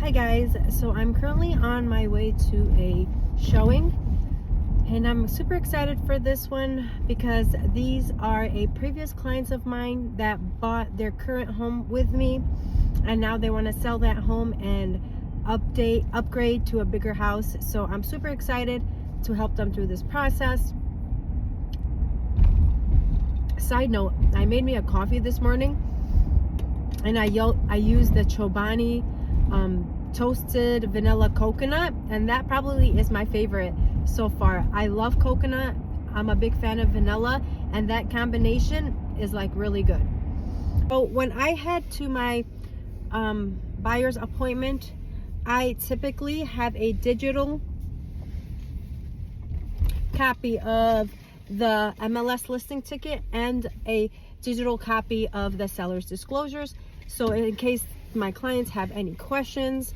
Hi guys, so I'm currently on my way to a showing and I'm super excited for this one because these are a previous clients of mine that bought their current home with me and now they want to sell that home and upgrade to a bigger house. So I'm super excited to help them through this process. Side note, I made me a coffee this morning and I used the Chobani toasted vanilla coconut, and that probably is my favorite so far. I love coconut, I'm a big fan of vanilla, and that combination is like really good. So when I head to my buyer's appointment, I typically have a digital copy of the MLS listing ticket and a digital copy of the seller's disclosures. So in case my clients have any questions,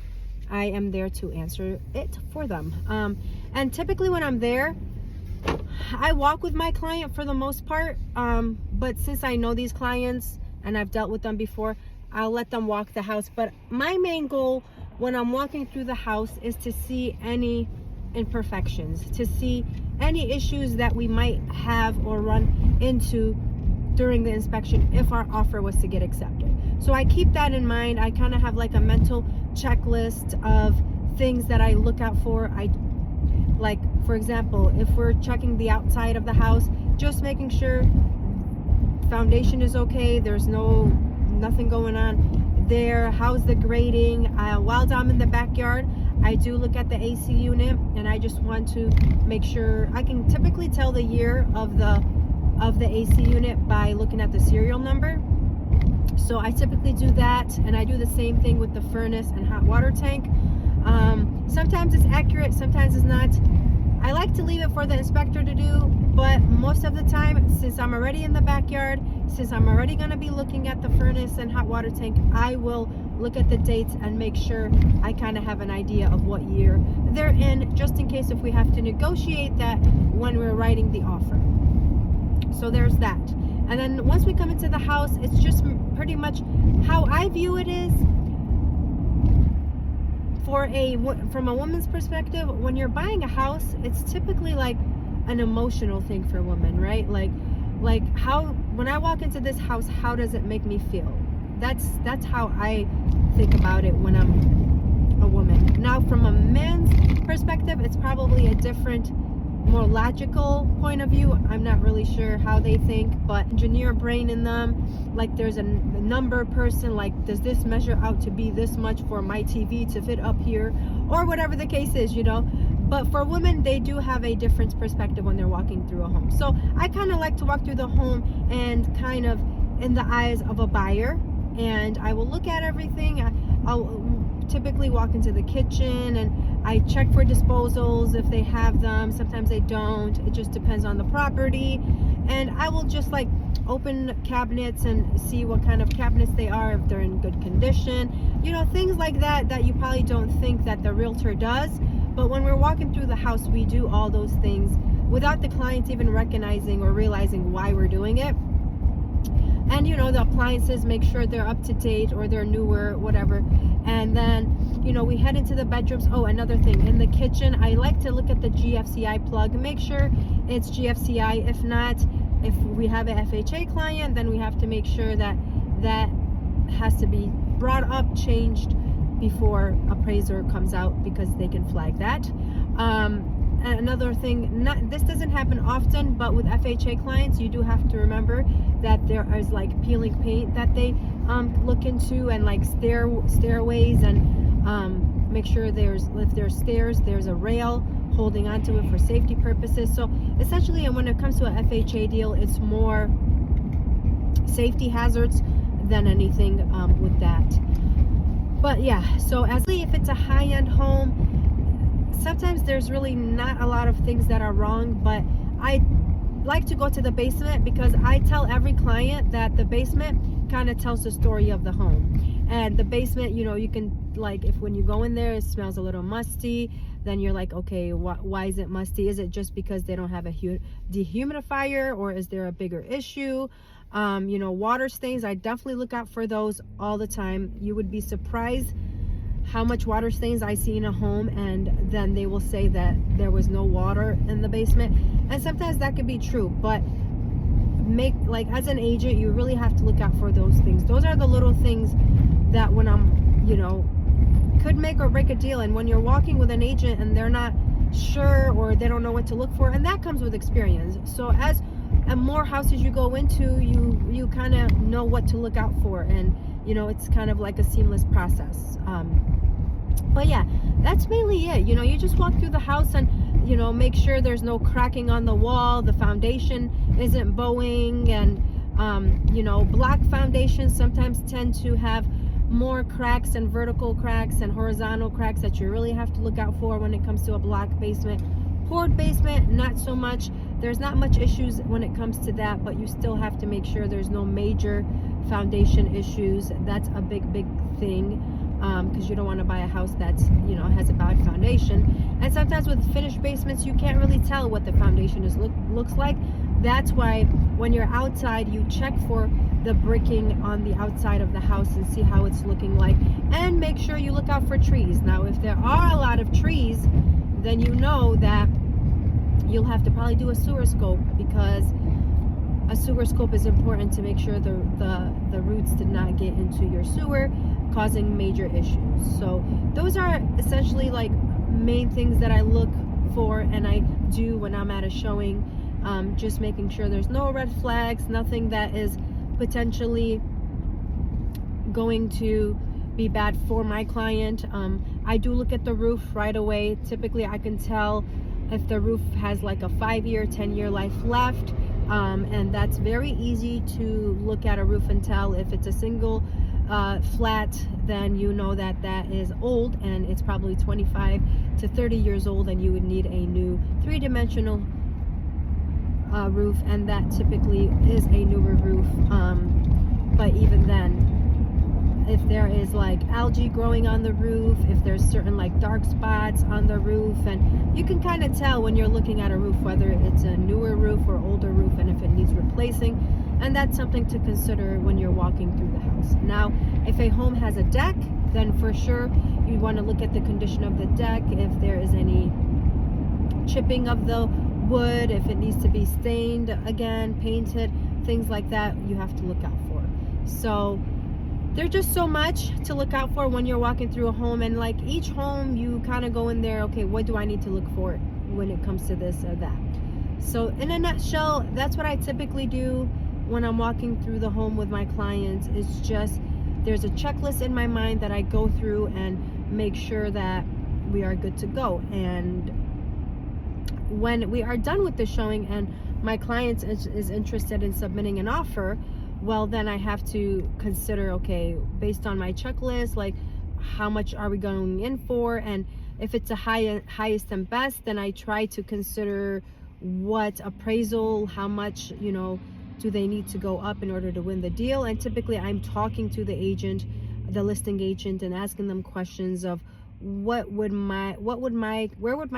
I am there to answer it for them. And typically when I'm there, I walk with my client for the most part. But since I know these clients and I've dealt with them before, I'll let them walk the house. But my main goal when I'm walking through the house is to see any imperfections, to see any issues that we might have or run into during the inspection if our offer was to get accepted. So I keep that in mind. I kind of have like a mental checklist of things that I look out for. Like, for example, if we're checking the outside of the house, just making sure foundation is okay, there's nothing going on there. How's the grading? While I'm in the backyard, I do look at the AC unit and I just want to make sure. I can typically tell the year of the AC unit by looking at the serial number. So I typically do that, and I do the same thing with the furnace and hot water tank. Sometimes it's accurate, sometimes it's not. I like to leave it for the inspector to do, but most of the time, since I'm already in the backyard, since I'm already going to be looking at the furnace and hot water tank, I will look at the dates and make sure I kind of have an idea of what year they're in, just in case if we have to negotiate that when we're writing the offer. So there's that. And then once we come into the house, it's just pretty much how I view it is, from a woman's perspective, when you're buying a house, it's typically like an emotional thing for women, right? Like how, when I walk into this house, how does it make me feel? That's how I think about it when I'm a woman. Now, from a man's perspective, it's probably a different, more logical point of view. I'm not really sure how they think, but engineer brain in them, like there's a number person, like does this measure out to be this much for my TV to fit up here, or whatever the case is, but for women, they do have a different perspective when they're walking through a home. So I kind of like to walk through the home and kind of in the eyes of a buyer, and I will look at everything. I'll typically walk into the kitchen and I check for disposals if they have them. Sometimes they don't. It just depends on the property. And I will just like open cabinets and see what kind of cabinets they are, if they're in good condition. Things like that you probably don't think that the realtor does. But when we're walking through the house, we do all those things without the client even recognizing or realizing why we're doing it. And the appliances, make sure they're up to date or they're newer, whatever. And then we head into the bedrooms. Oh, another thing, in the kitchen, I like to look at the GFCI plug, make sure it's GFCI. If not, if we have a FHA client, then we have to make sure that has to be brought up, changed before appraiser comes out, because they can flag that. Another thing, this doesn't happen often, but with FHA clients, you do have to remember that there is like peeling paint that they look into, and like stairways, and make sure if there's stairs, there's a rail holding onto it for safety purposes. So essentially, when it comes to a FHA deal, it's more safety hazards than anything with that. But yeah, so if it's a high-end home, sometimes there's really not a lot of things that are wrong, but I like to go to the basement because I tell every client that the basement kind of tells the story of the home. And the basement, you can, like, if when you go in there, it smells a little musty, then you're like, okay, why is it musty? Is it just because they don't have a dehumidifier, or is there a bigger issue? Water stains, I definitely look out for those all the time. You would be surprised how much water stains I see in a home, and then they will say that there was no water in the basement. And sometimes that could be true, but as an agent, you really have to look out for those things. Those are the little things that when I'm, could make or break a deal. And when you're walking with an agent and they're not sure or they don't know what to look for, and that comes with experience. So and more houses you go into, you kind of know what to look out for, and it's kind of like a seamless process. But yeah, that's mainly it. You just walk through the house and make sure there's no cracking on the wall, the foundation isn't bowing, and black foundations sometimes tend to have more cracks and vertical cracks and horizontal cracks that you really have to look out for when it comes to a black basement. Poured basement, not so much. There's not much issues when it comes to that, but you still have to make sure there's no major foundation issues. That's a big thing, because you don't want to buy a house that's has a bad foundation. And sometimes with finished basements, you can't really tell what the foundation looks like. That's why when you're outside, you check for the bricking on the outside of the house and see how it's looking like, and make sure you look out for trees. Now, if there are a lot of trees, then that you'll have to probably do a sewer scope, because a sewer scope is important to make sure the roots did not get into your sewer, causing major issues. So those are essentially like main things that I look for and I do when I'm at a showing. Just making sure there's no red flags, nothing that is potentially going to be bad for my client. I do look at the roof right away. Typically I can tell if the roof has like a 5-year, 10-year life left, and that's very easy to look at a roof and tell. If it's a single flat, then that is old, and it's probably 25 to 30 years old, and you would need a new 3-dimensional roof, and that typically is a newer roof. But even then, if there is like algae growing on the roof, if there's certain like dark spots on the roof, and you can kind of tell when you're looking at a roof whether it's a newer roof or older roof, and if it needs replacing. And that's something to consider when you're walking through the house. Now, if a home has a deck, then for sure you want to look at the condition of the deck. If there is any chipping of the wood, if it needs to be stained again, painted, things like that, you have to look out for. So there's just so much to look out for when you're walking through a home, and like each home you kind of go in there, okay, what do I need to look for when it comes to this or that? So in a nutshell, that's what I typically do when I'm walking through the home with my clients. It's just there's a checklist in my mind that I go through and make sure that we are good to go. And when we are done with the showing and my client is interested in submitting an offer, well, then I have to consider, okay, based on my checklist, like how much are we going in for? And if it's a highest and best, then I try to consider what appraisal, how much, do they need to go up in order to win the deal? And typically I'm talking to the agent, the listing agent, and asking them questions of where would my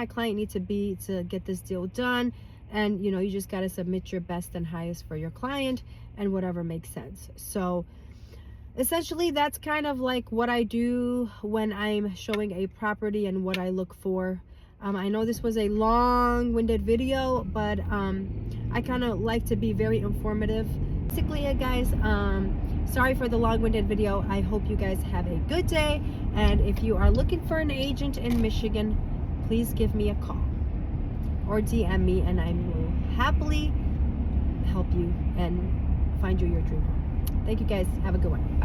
client need to be to get this deal done? And you just got to submit your best and highest for your client and whatever makes sense. So essentially that's kind of like what I do when I'm showing a property and what I look for. I know this was a long-winded video, but I kind of like to be very informative. Basically, guys, sorry for the long-winded video. I hope you guys have a good day, and if you are looking for an agent in Michigan, please give me a call or DM me, and I will happily help you and find you your dream home. Thank you guys. Have a good one.